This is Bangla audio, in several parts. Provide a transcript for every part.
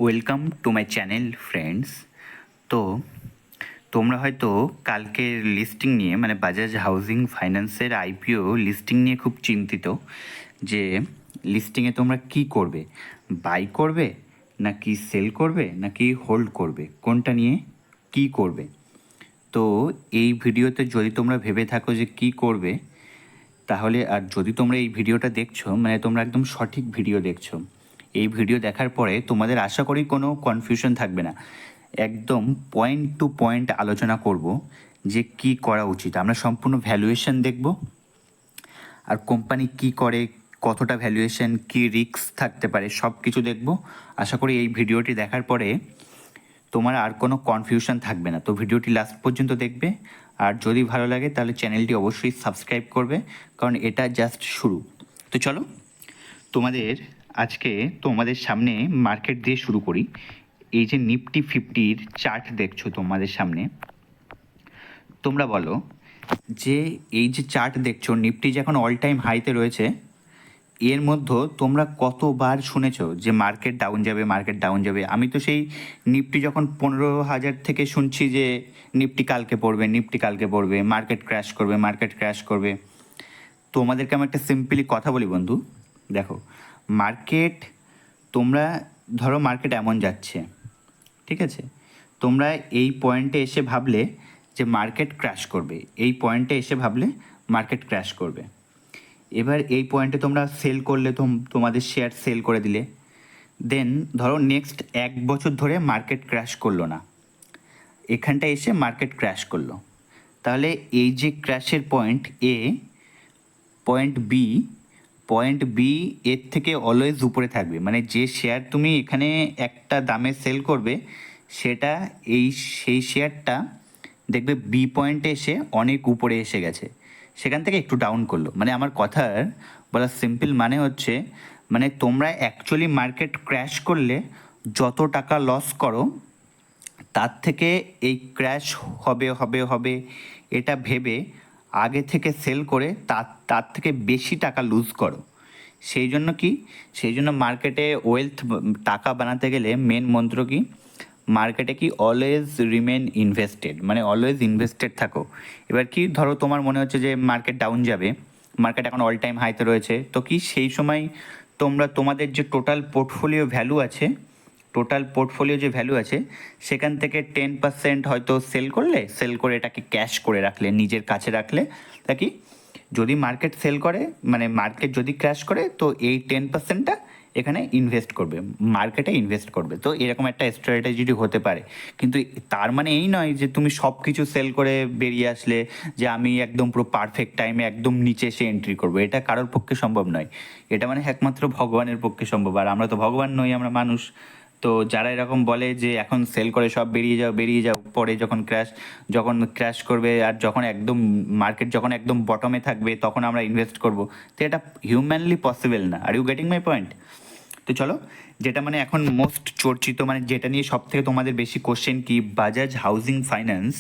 Welcome to my channel friends. তো তোমরা হয়তো কালকের লিস্টিং নিয়ে মানে বাজাজ হাউজিং ফাইন্যান্সের আইপিও লিস্টিং নিয়ে খুব চিন্তিত যে লিস্টিংয়ে তোমরা কি করবে, বাই করবে নাকি সেল করবে নাকি হোল্ড করবে, কোনটা নিয়ে কি করবে। তো এই ভিডিওতে যদি তোমরা ভেবে থাকো যে কি করবে, তাহলে আর যদি তোমরা এই ভিডিওটা দেখছো মানে তোমরা একদম সঠিক ভিডিও দেখছো। এই ভিডিও দেখার পরে তোমাদের আশা করি কোনো কনফিউশন থাকবে না, একদম পয়েন্ট টু পয়েন্ট আলোচনা করব যে কি করা উচিত। আমরা সম্পূর্ণ ভ্যালুয়েশন দেখব, আর কোম্পানি কি করে, কতটা ভ্যালুয়েশন, কি রিস্ক থাকতে পারে, সব কিছু দেখব। আশা করি এই ভিডিওটি দেখার পরে তোমার আর কোনো কনফিউশন থাকবে না। তো ভিডিওটি লাস্ট পর্যন্ত দেখবে, আর যদি ভালো লাগে তাহলে চ্যানেলটি অবশ্যই সাবস্ক্রাইব করবে, কারণ এটা জাস্ট শুরু। তো চলো আজকে তোমাদের সামনে মার্কেট দিয়ে শুরু করি। এই যে নিফটি 50-র চার্ট দেখছো তোমাদের সামনে, তোমরা বলো যে এই যে চার্ট দেখছো, নিফটি যে এখন অল টাইম হাইতে রয়েছে, এর মধ্যে তোমরা কতবার শুনেছো যে মার্কেট ডাউন যাবে, মার্কেট ডাউন যাবে। আমি তো সেই নিফটি যখন 15,000 থেকে শুনছি যে নিফটি কালকে পড়বে, নিফটি কালকে পড়বে, মার্কেট ক্র্যাশ করবে, মার্কেট ক্র্যাশ করবে। তোমাদেরকে আমি একটা সিম্পলি কথা বলি বন্ধু, দেখো মার্কেট, তোমরা ধরো মার্কেট এমন যাচ্ছে, ঠিক আছে, তোমরা এই পয়েন্টে এসে ভাবলে যে মার্কেট ক্র্যাশ করবে, এই পয়েন্টে এসে ভাবলে মার্কেট ক্র্যাশ করবে। এবার এই পয়েন্টে তোমরা সেল করলে, তোমাদের শেয়ার সেল করে দিলে, দেন ধরো নেক্সট 1 বছর ধরে মার্কেট ক্র্যাশ করলো না, এখানটা এসে মার্কেট ক্র্যাশ করলো, তাহলে এই যে ক্র্যাশের পয়েন্ট এ, পয়েন্ট বি, পয়েন্ট বি এর থেকে অলওয়েজ উপরে থাকবে। মানে যে শেয়ার তুমি এখানে একটা দামে সেল করবে, সেটা সেই শেয়ারটা দেখবে বি পয়েন্টে এসে অনেক উপরে এসে গেছে, সেখান থেকে একটু ডাউন করলো। মানে আমার কথার বলার সিম্পল মানে হচ্ছে, মানে তোমরা অ্যাকচুয়ালি মার্কেট ক্র্যাশ করলে যত টাকা লস করো, তার থেকে এই ক্র্যাশ হবে হবে হবে এটা ভেবে আগে থেকে সেল করে তার তার থেকে বেশি টাকা লুজ করো। সেই জন্য কি, সেই জন্য মার্কেটে ওয়েলথ, টাকা বানাতে গেলে মেন মন্ত্র কি, মার্কেটে কি অলওয়েজ রিমেন ইনভেস্টেড, মানে অলওয়েজ ইনভেস্টেড থাকো। এবার কি ধরো তোমার মনে হচ্ছে যে মার্কেট ডাউন যাবে, মার্কেট এখন অল টাইম হাইতে রয়েছে, তো কি সেই সময় তোমরা তোমাদের যে টোটাল পোর্টফোলিও ভ্যালু আছে, টোটাল পোর্টফোলিও যে ভ্যালু আছে সেখান থেকে 10% হয়তো সেল করলে, সেল করে এটাকে ক্যাশ করে রাখলে, নিজের কাছে রাখলে, তা কি যদি মার্কেট সেল করে, মানে মার্কেট যদি ক্র্যাশ করে, তো এই 10%টা এখানে ইনভেস্ট করবে, মার্কেটে ইনভেস্ট করবে। তো এরকম একটা স্ট্র্যাটেজি হতে পারে, কিন্তু তার মানে এই নয় যে তুমি সব কিছু সেল করে বেরিয়ে আসলে যে আমি একদম পুরো পারফেক্ট টাইমে একদম নিচে এসে এন্ট্রি করবো, এটা কারোর পক্ষে সম্ভব নয়। এটা মানে একমাত্র ভগবানের পক্ষে সম্ভব, আর আমরা তো ভগবান নই, আমরা মানুষ। তো যারা এরকম বলে যে এখন সেল করে সব বেরিয়ে যাও বেরিয়ে যাও, পরে যখন ক্র্যাশ করবে আর যখন একদম মার্কেট যখন একদম বটমে থাকবে তখন আমরা ইনভেস্ট করব, তো এটা হিউম্যানলি পসিবল না। Are you getting my point? তো চলো, যেটা মানে এখন মোস্ট চর্চিত, মানে যেটা নিয়ে সব থেকে তোমাদের বেশি কোশ্চেন কি, বাজাজ হাউজিং ফাইন্যান্স,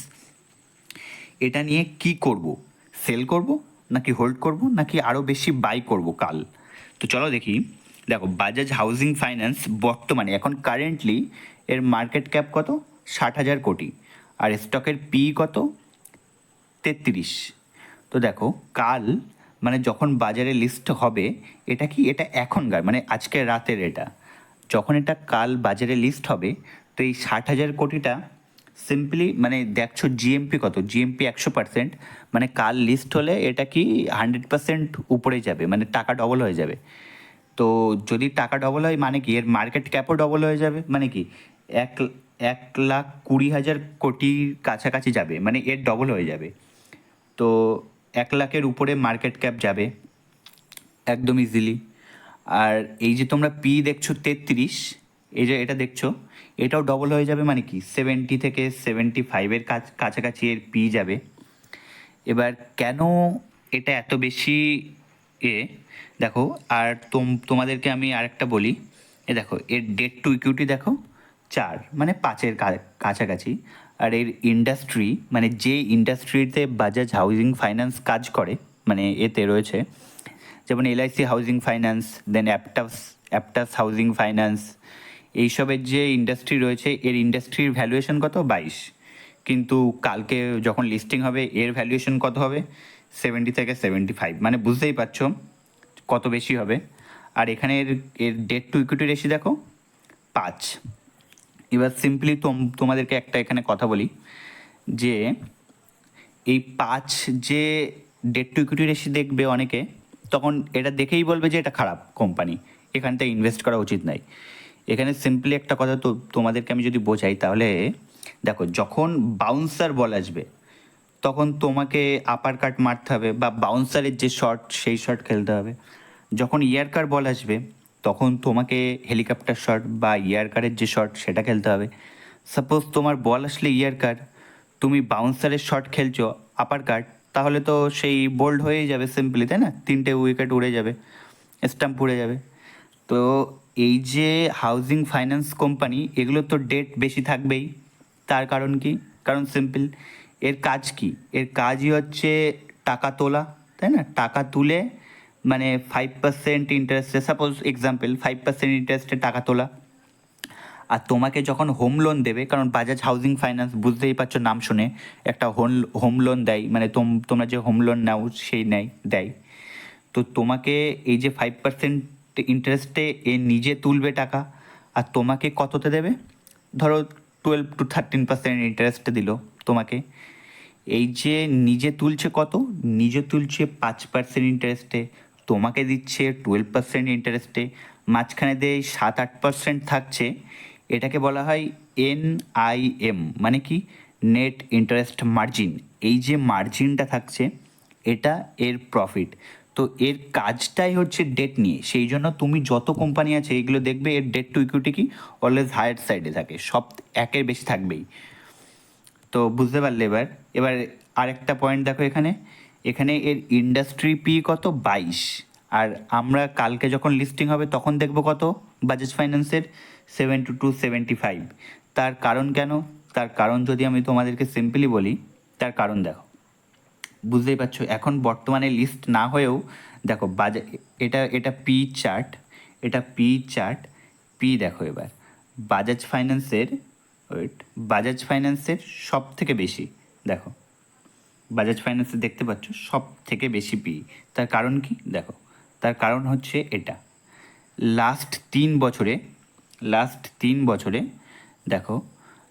এটা নিয়ে কি করব, সেল করব নাকি হোল্ড করব নাকি আরও বেশি বাই করব কাল। তো চলো দেখি। দেখো বাজাজ হাউজিং ফাইন্যান্স বর্তমানে এখন কারেন্টলি এর মার্কেট ক্যাপ কত, 60,000 কোটি, আর স্টকের পি কত, 33। তো দেখো কাল মানে যখন বাজারে লিস্ট হবে, এটা কি, এটা এখনকার মানে আজকের রাতের, এটা যখন এটা কাল বাজারে লিস্ট হবে, তো এই 60,000 কোটিটা সিম্পলি মানে দেখছো জিএমপি কত, জিএমপি 100%, মানে কাল লিস্ট হলে এটা কি 100% উপরে যাবে, মানে টাকা ডবল হয়ে যাবে। তো যদি টাকা ডবল হয় মানে কি, এর মার্কেট ক্যাপও ডবল হয়ে যাবে, মানে কি এক 1,20,000 কোটির কাছাকাছি যাবে, মানে এর ডবল হয়ে যাবে। তো 1 লাখের উপরে মার্কেট ক্যাপ যাবে একদম ইজিলি। আর এই যে তোমরা পি দেখছো 33, এই যে এটা দেখছো, এটাও ডবল হয়ে যাবে, মানে কি 70 থেকে 75-এর কাছাকাছি এর পি যাবে। এবার কেন এটা এত বেশি এ, দেখো, আর তোমাদেরকে আমি আরেকটা বলি, এ দেখো এর ডেট টু ইকুইটি দেখো 4, মানে 5-এর কাছাকাছি। আর এর ইন্ডাস্ট্রি, মানে যে ইন্ডাস্ট্রিতে বাজাজ হাউজিং ফাইন্যান্স কাজ করে, মানে এতে রয়েছে যেমন এলআইসি হাউজিং ফাইন্যান্স, দেন অ্যাপটাস হাউজিং ফাইন্যান্স, এইসবের যে ইন্ডাস্ট্রি রয়েছে এর ইন্ডাস্ট্রির ভ্যালুয়েশন কত 22, কিন্তু কালকে যখন লিস্টিং হবে এর ভ্যালুয়েশন কত হবে 70 থেকে 75, মানে বুঝতেই পারছো কত বেশি হবে। আর এখানে এর এর ডেট টু ইকুইটি রেশিও দেখো 5। এবার সিম্পলি তোমাদেরকে একটা এখানে কথা বলি যে এই 5 যে ডেট টু ইকুইটি রেশিও দেখবে অনেকে, তখন এটা দেখেই বলবে যে এটা খারাপ কোম্পানি, এখানটা ইনভেস্ট করা উচিত নয়। এখানে সিম্পলি একটা কথা তো তোমাদেরকে আমি যদি বোঝাই, তাহলে দেখো যখন বাউন্সার বল আসবে তখন তোমাকে আপার কাট মারতে হবে বা বাউন্সারের যে শট সেই শট খেলতে হবে। যখন ইয়ারকার বল আসবে তখন তোমাকে হেলিকপ্টার শট বা ইয়ারকারের যে শট সেটা খেলতে হবে। সাপোজ তোমার বল আসলে ইয়ারকার, তুমি বাউন্সারের শট খেলছো আপার কাট, তাহলে তো সেই বোল্ড হয়েই যাবে সিম্পলি, তাই না? 3টে উইকেট উড়ে যাবে, স্টাম্প উড়ে যাবে। তো এই যে হাউজিং ফাইন্যান্স কোম্পানি, এগুলো তো ডেট বেশি থাকবেই। তার কারণ কি? কারণ সিম্পল, এর কাজ কি? এর কাজই হচ্ছে টাকা তোলা, তাই না? টাকা তুলে মানে 5% ইন্টারেস্টে, সাপোজ এক্সাম্পল 5% ইন্টারেস্টে টাকা তোলা। আর তোমাকে যখন হোম লোন দেবে, কারণ বাজাজ হাউজিং ফাইন্যান্স বুঝতেই পারছো নাম শুনে, একটা হোম লোন দেয়, মানে তোমরা যে হোম লোন নাও সেই দেয়। তো তোমাকে এই যে 5% ইন্টারেস্টে এ নিজে তুলবে টাকা, আর তোমাকে কততে দেবে? ধরো 12 to 13% ইন্টারেস্টে দিল তোমাকে। এই যে নিজে তুলছে কত? নিজে তুলছে 5% ইন্টারেস্টে, তোমাকে দিচ্ছে 12% ইন্টারেস্টে, মাঝখানে দিয়ে 7-8% থাকছে। এটাকে বলা হয় NIM, মানে কি? Net interest margin. এই যে মার্জিনটা থাকছে এটা এর প্রফিট। তো এর কাজটাই হচ্ছে ডেট নিয়ে, সেই জন্য তুমি যত কোম্পানি আছে এগুলো দেখবে এর ডেট টু ইকুইটি কি অলওয়েজ হায়ার সাইডে থাকে, সব একের বেশি থাকবেই। তো বুঝতে পারলে এবার এবার আরেকটা পয়েন্ট দেখো, এখানে এখানে এর ইন্ডাস্ট্রি পি কত 22। আর আমরা কালকে যখন লিস্টিং হবে তখন দেখব কত বাজাজ ফাইন্যান্সের 72 to 75। তার কারণ কেন? তার কারণ যদি আমি তোমাদেরকে সিম্পলি বলি, তার কারণ দেখো, বুঝতেই পারছো এখন বর্তমানে লিস্ট না হয়েও দেখো এটা এটা পি চার্ট, এটা পি চার্ট, পি দেখো এবার বাজাজ ফাইন্যান্সের, ওয়েট, বাজাজ ফাইন্যান্সের সব থেকে বেশি দেখো, বাজাজ ফাইন্যান্সে দেখতে পাচ্ছ সব থেকে বেশি পি। তার কারণ কি? দেখো তার কারণ হচ্ছে এটা, লাস্ট 3 বছরে, দেখো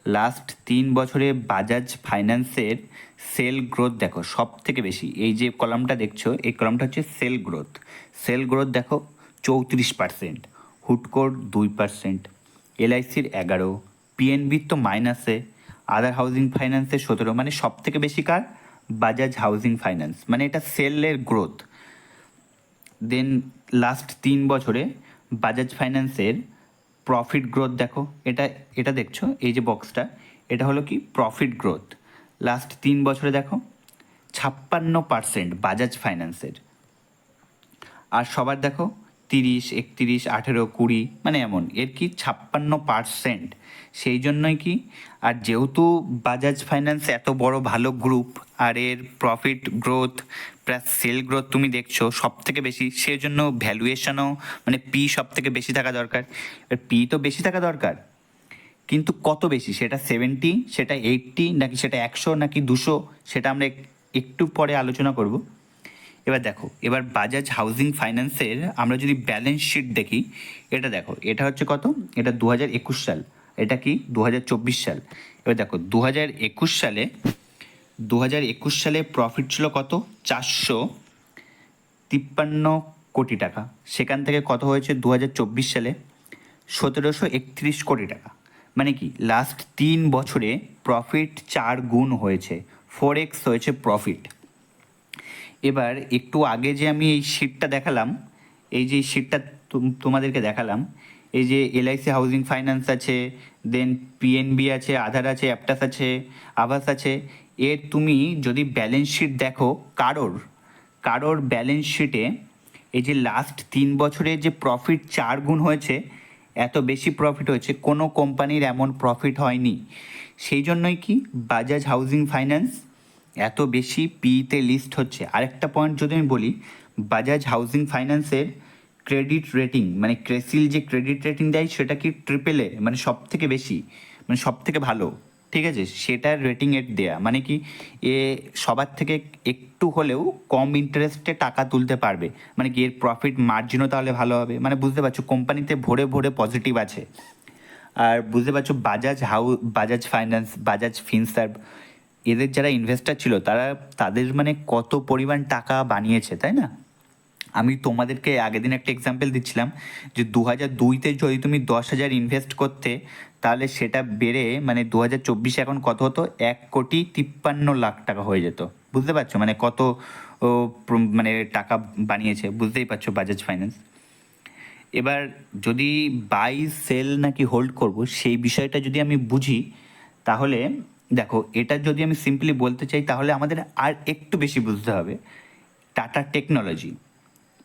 লাস্ট 3 বছরে বাজাজ ফাইন্যান্সের সেল গ্রোথ দেখো সব থেকে বেশি। এই যে কলামটা দেখছো এই কলামটা হচ্ছে সেল গ্রোথ দেখো 34%, হুডকোর 2%, LICর 11, PNBর তো মাইনাসে, আদার হাউজিং ফাইন্যান্সের 17, মানে সব থেকে বেশি কার? বাজাজ হাউজিং ফাইন্যান্স, মানে এটা সেলের গ্রোথ। দেন লাস্ট 3 বছরে বাজাজ ফাইন্যান্সের প্রফিট গ্রোথ দেখো, এটা এটা দেখছো এই যে বক্সটা, এটা হলো কি প্রফিট গ্রোথ। লাস্ট 3 বছরে দেখো 56% বাজাজ ফাইন্যান্সের। আর সবার দেখো 30, 31, 18, 20, মানে এমন এর কি 56%। সেই জন্যই কি, আর যেহেতু বাজাজ ফাইন্যান্স এত বড় ভালো গ্রুপ আর এর profit growth plus sale growth তুমি দেখছো সব থেকে বেশি, সেই জন্য ভ্যালুয়েশনও মানে পি সব থেকে বেশি থাকা দরকার। এবার পি তো বেশি থাকা দরকার, কিন্তু কত বেশি? সেটা 70, সেটা 80, নাকি সেটা 100, নাকি 200, সেটা আমরা একটু পরে আলোচনা করব। এবার দেখো, এবার বাজাজ হাউজিং ফাইন্যান্সের আমরা যদি ব্যালেন্স শিট দেখি, এটা দেখো এটা হচ্ছে কত? এটা 2021 সাল, এটা কি 2024 সাল। এবার দেখো 2021 সালে প্রফিট ছিল কত? 453 কোটি টাকা। সেখান থেকে কত হয়েছে 2024 সালে? 1731 কোটি টাকা। মানে কি লাস্ট 3 বছরে প্রফিট 4 গুণ হয়েছে, 4x হয়েছে প্রফিট। এবার একটু আগে যে আমি এই শিটটা দেখালাম, এই যে শিটটা তোমাদেরকে দেখালাম, এই যে LIC হাউজিং ফাইন্যান্স আছে, দেন PNB আছে, আধার আছে, অ্যাপটাস আছে, আভাস আছে, এর তুমি যদি ব্যালেন্স শিট দেখো কারোর ব্যালেন্স শিটে এই যে লাস্ট 3 বছরে যে প্রফিট 4 গুণ হয়েছে, এত বেশি প্রফিট হয়েছে কোনো কোম্পানির এমন প্রফিট হয়নি। সেই জন্যই কি বাজাজ হাউজিং ফাইন্যান্স এত বেশি পিতে লিস্ট হচ্ছে। আরেকটা পয়েন্ট যদি আমি বলি, বাজাজ হাউজিং ফাইন্যান্সের ক্রেডিট রেটিং মানে ক্রেসিল যে ক্রেডিট রেটিং দেয় সেটা কি ট্রিপল এ, মানে সব থেকে বেশি, মানে সব থেকে ভালো, ঠিক আছে, সেটার রেটিং এর দেয়া, মানে কি এ সবার থেকে একটু হলেও কম ইন্টারেস্টে টাকা তুলতে পারবে, মানে কি এর প্রফিট মার্জিনও তাহলে ভালো হবে, মানে বুঝতে পারছো কোম্পানিতে ভরে ভরে পজিটিভ আছে। আর বুঝতে পারছো বাজাজ ফাইন্যান্স, বাজাজ ফিনসার্ভ, এদের যারা ইনভেস্টার ছিল তারা তাদের মানে কত পরিমাণ টাকা বানিয়েছে, তাই না? আমি তোমাদেরকে আগের দিন একটা এক্সাম্পল দিচ্ছিলাম যে 2002-তে যদি তুমি 10,000 ইনভেস্ট করতে, তাহলে সেটা বেড়ে মানে 2024 এখন কত হতো, 1,53,00,000 টাকা হয়ে যেত। বুঝতে পারছো মানে কত মানে টাকা বানিয়েছে, বুঝতেই পারছো বাজাজ ফাইন্যান্স। এবার যদি বাই সেল নাকি হোল্ড করব সেই বিষয়টা যদি আমি বুঝি, তাহলে দেখো এটা যদি আমি সিম্পলি বলতে চাই তাহলে আমাদের আর একটু বেশি বুঝতে হবে। টাটা টেকনোলজি,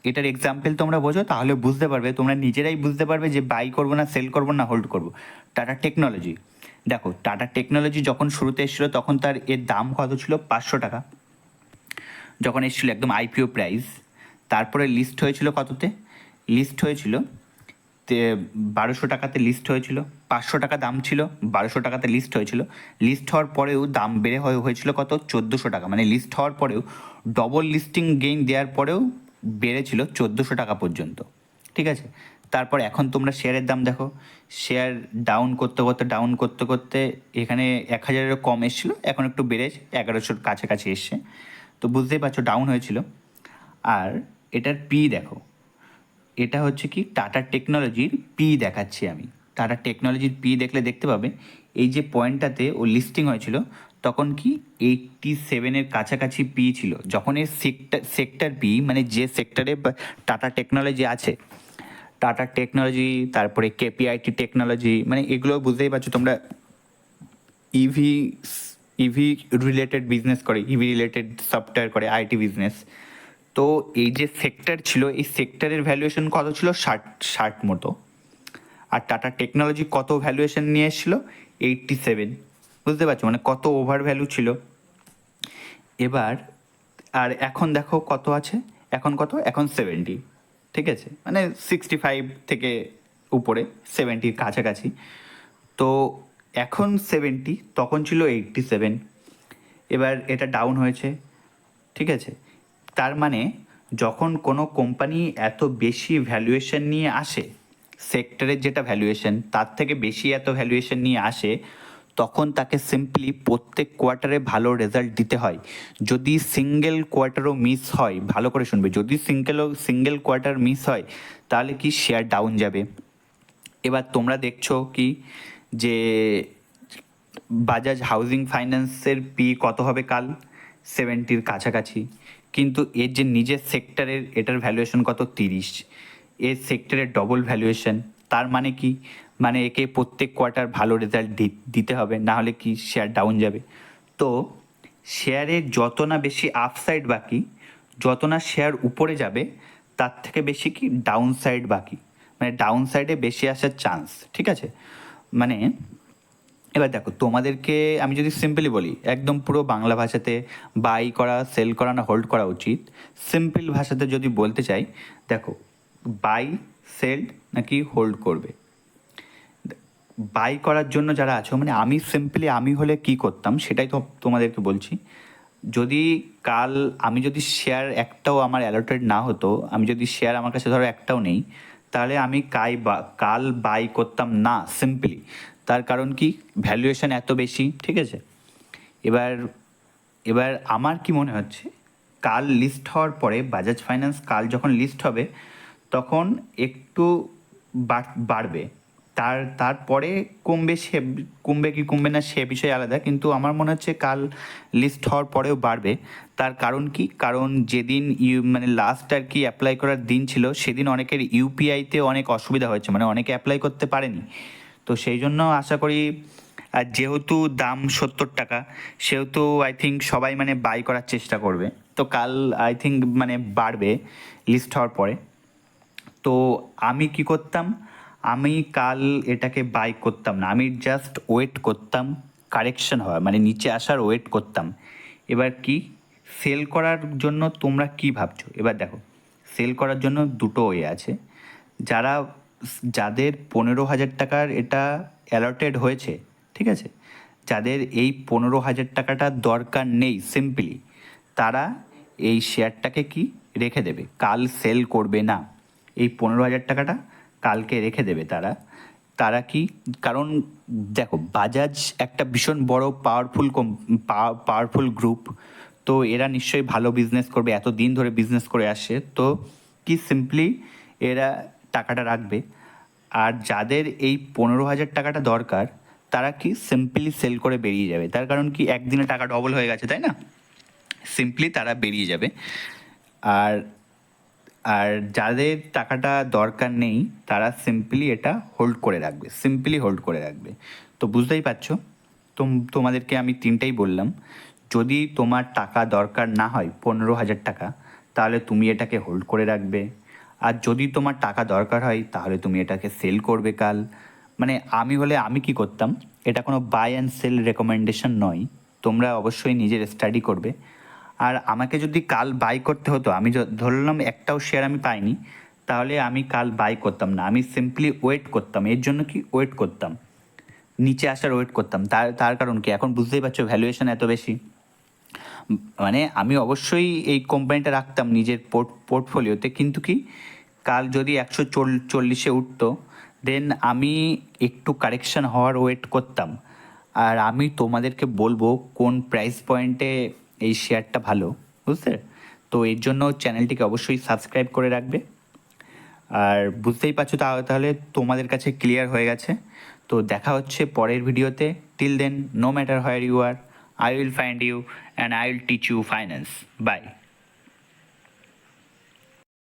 এটার এক্সাম্পল তোমরা বোঝো তাহলে বুঝতে পারবে, তোমরা নিজেরাই বুঝতে পারবে যে বাই করবো না সেল করবো না হোল্ড করবো। টাটা টেকনোলজি, দেখো টাটা টেকনোলজি যখন শুরুতে এসেছিলো তখন তার এর দাম কত ছিল, 500 টাকা যখন এসেছিলো একদম আইপিও প্রাইস। তারপরে লিস্ট হয়েছিল কততে, লিস্ট হয়েছিল 1200 টাকাতে লিস্ট হয়েছিল, 500 টাকা দাম ছিল, 1200 টাকাতে লিস্ট হয়েছিল। লিস্ট হওয়ার পরেও দাম বেড়ে হয়েছিল কত, 1400 টাকা, মানে লিস্ট হওয়ার পরেও ডবল লিস্টিং গেইন দেওয়ার পরেও বেড়েছিল 1400 টাকা পর্যন্ত, ঠিক আছে। তারপর এখন তোমরা শেয়ারের দাম দেখো, শেয়ার ডাউন করতে করতে ডাউন করতে করতে এখানে 1,000-এরও কম এসেছিলো, এখন একটু বেড়ে 1100-র কাছাকাছি এসছে, তো বুঝতেই পারছো ডাউন হয়েছিল। আর এটার পি দেখো, এটা হচ্ছে কি টাটা টেকনোলজির পি দেখাচ্ছি আমি। টাটা টেকনোলজির পি দেখলে দেখতে পাবে এই যে পয়েন্টটাতে ও লিস্টিং হয়েছিল তখন কি 87-এর কাছাকাছি পি ছিল, যখন এর সেক্টর পি মানে যে সেক্টরে টাটা টেকনোলজি আছে, টাটা টেকনোলজি তারপরে কেপিআইটি টেকনোলজি, মানে এগুলো বুঝতেই পারছো তোমরা, ইভি ইভি রিলেটেড বিজনেস করে, ইভি রিলেটেড সফটওয়্যার করে, আইটি বিজনেস। তো এই যে সেক্টর ছিল এই সেক্টরের ভ্যালুয়েশন কত ছিল, 60 মতো। আর টাটা টেকনোলজি কত ভ্যালুয়েশন নিয়ে এসেছিল, 87। বুঝতে পারছো মানে কত ওভার ভ্যালু ছিল। এবার আর এখন দেখো কত আছে, এখন কত, এখন 70, ঠিক আছে, মানে 65 থেকে উপরে, 70-র কাছাকাছি। তো এখন 70, তখন ছিল 87। এবার এটা ডাউন হয়েছে, ঠিক আছে। তার মানে যখন কোনো কোম্পানি এত বেশি ভ্যালুয়েশন নিয়ে আসে, সেক্টরের যেটা ভ্যালুয়েশন তার থেকে বেশি এত ভ্যালুয়েশন নিয়ে আসে, তখন তাকে সিম্পলি প্রত্যেক কোয়ার্টারে ভালো রেজাল্ট দিতে হয়। যদি সিঙ্গেল কোয়ার্টারও মিস হয়, ভালো করে শুনবে, যদি সিঙ্গেল কোয়ার্টার মিস হয় তাহলে কি শেয়ার ডাউন যাবে। এবার তোমরা দেখছো কি যে বাজাজ হাউজিং ফাইন্যান্সের পি কত হবে কাল, 70-র কাছাকাছি, কিন্তু এর যে নিজের সেক্টরের এটার ভ্যালুয়েশন কত, 30। এর সেক্টরের ডবল ভ্যালুয়েশন, তার মানে কি, মানে একে প্রত্যেক কোয়ার্টার ভালো রেজাল্ট দিতে হবে, না হলে কি শেয়ার ডাউন যাবে। তো শেয়ারের যত না বেশি আপসাইড বাকি, যত না শেয়ার উপরে যাবে, তার থেকে বেশি কি ডাউন সাইড বাকি, মানে ডাউন সাইডে বেশি আসার চান্স, ঠিক আছে। মানে এবার দেখো তোমাদেরকে আমি যদি সিম্পলি বলি একদম পুরো বাংলা ভাষাতে, বাই করা সেল করা না হোল্ড করা উচিত, সিম্পল ভাষাতে যদি বলতে চাই, দেখো বাই সেল নাকি হোল্ড করবে। বাই করার জন্য যারা আছো, মানে আমি সিম্পলি আমি হলে কি করতাম সেটাই তো তোমাদেরকে বলছি। যদি কাল আমি যদি শেয়ার একটাও আমার অ্যালটেড না হতো, আমি যদি শেয়ার আমার কাছে ধরো একটাও নেই, তাহলে আমি কাল বাই করতাম না সিম্পলি। তার কারণ কি, ভ্যালুয়েশন এত বেশি, ঠিক আছে। এবার এবার আমার কি মনে হচ্ছে, কাল লিস্ট হওয়ার পরে বাজাজ ফাইন্যান্স কাল যখন লিস্ট হবে তখন একটু বাড়বে, তারপরে কমবে কি কমবে না সে বিষয়ে আলাদা, কিন্তু আমার মনে হচ্ছে কাল লিস্ট হওয়ার পরেও বাড়বে। তার কারণ কি, কারণ যেদিন মানে লাস্ট আর কি অ্যাপ্লাই করার দিন ছিল সেদিন অনেকের ইউপিআইতে অনেক অসুবিধা হয়েছে, মানে অনেকে অ্যাপ্লাই করতে পারেনি। তো সেই জন্য আশা করি, আর যেহেতু দাম 70 টাকা, সেহেতু আই থিঙ্ক সবাই মানে বাই করার চেষ্টা করবে। তো কাল আই থিঙ্ক মানে বাড়বে লিস্ট হওয়ার পরে। তো আমি কি করতাম, আমি কাল এটাকে বাই করতাম না, আমি জাস্ট ওয়েট করতাম কারেকশন হওয়া, মানে নিচে আসার ওয়েট করতাম। এবার কি সেল করার জন্য তোমরা কি ভাবছো, এবার দেখো সেল করার জন্য দুটো ওয়ে আছে। যারা যাদের 15,000 টাকার এটা অ্যালটেড হয়েছে, ঠিক আছে, যাদের এই 15,000 টাকাটা দরকার নেই সিম্পলি, তারা এই শেয়ারটাকে কি রেখে দেবে, কাল সেল করবে না। এই 15,000 টাকাটা কালকে রেখে দেবে তারা। তারা কি, কারণ দেখো বাজাজ একটা ভীষণ বড় পাওয়ারফুল গ্রুপ, তো এরা নিশ্চয়ই ভালো বিজনেস করবে, এত দিন ধরে বিজনেস করে আসছে, তো কি সিম্পলি এরা টাকাটা রাখবে। আর যাদের এই 15,000 টাকাটা দরকার, তারা কি সিম্পলি সেল করে বেরিয়ে যাবে। তার কারণ কি, একদিনে টাকা ডবল হয়ে গেছে, তাই না? সিম্পলি তারা বেরিয়ে যাবে। আর আর যাদের টাকাটা দরকার নেই, তারা সিম্পলি এটা হোল্ড করে রাখবে, সিম্পলি হোল্ড করে রাখবে। তো বুঝতেই পারছো, তোমাদেরকে আমি তিনটাই বললাম। যদি তোমার টাকা দরকার না হয় 15,000 টাকা, তাহলে তুমি এটাকে হোল্ড করে রাখবে। আর যদি তোমার টাকা দরকার হয়, তাহলে তুমি এটাকে সেল করবে কাল। মানে আমি হলে আমি কি করতাম, এটা কোনো বাই অ্যান্ড সেল রেকমেন্ডেশন নয়, তোমরা অবশ্যই নিজের স্টাডি করবে। আর আমাকে যদি কাল বাই করতে হতো, আমি ধরলাম একটাও শেয়ার আমি পাইনি, তাহলে আমি কাল বাই করতাম না, আমি সিম্পলি ওয়েট করতাম। এর জন্য কি ওয়েট করতাম, নিচে আসার ওয়েট করতাম। তার তার কারণ কি, এখন বুঝতেই পারছো ভ্যালুয়েশন এত বেশি। মানে আমি অবশ্যই এই কোম্পানিটা রাখতাম নিজের পোর্টফোলিওতে, কিন্তু কি কাল যদি 140-এ উঠতো, দেন আমি একটু কারেকশন হওয়ার ওয়েট করতাম। আর আমি তোমাদেরকে বলবো কোন প্রাইস পয়েন্টে এই শেয়ারটা ভালো, বুঝতে। তো এর জন্য চ্যানেলটিকে অবশ্যই সাবস্ক্রাইব করে রাখবে। আর বুঝতেই পারছো, তাহলে তোমাদের কাছে ক্লিয়ার হয়ে গেছে। তো দেখা হচ্ছে পরের ভিডিওতে। Till then, no matter where you are, I will find you and I will teach you finance. By.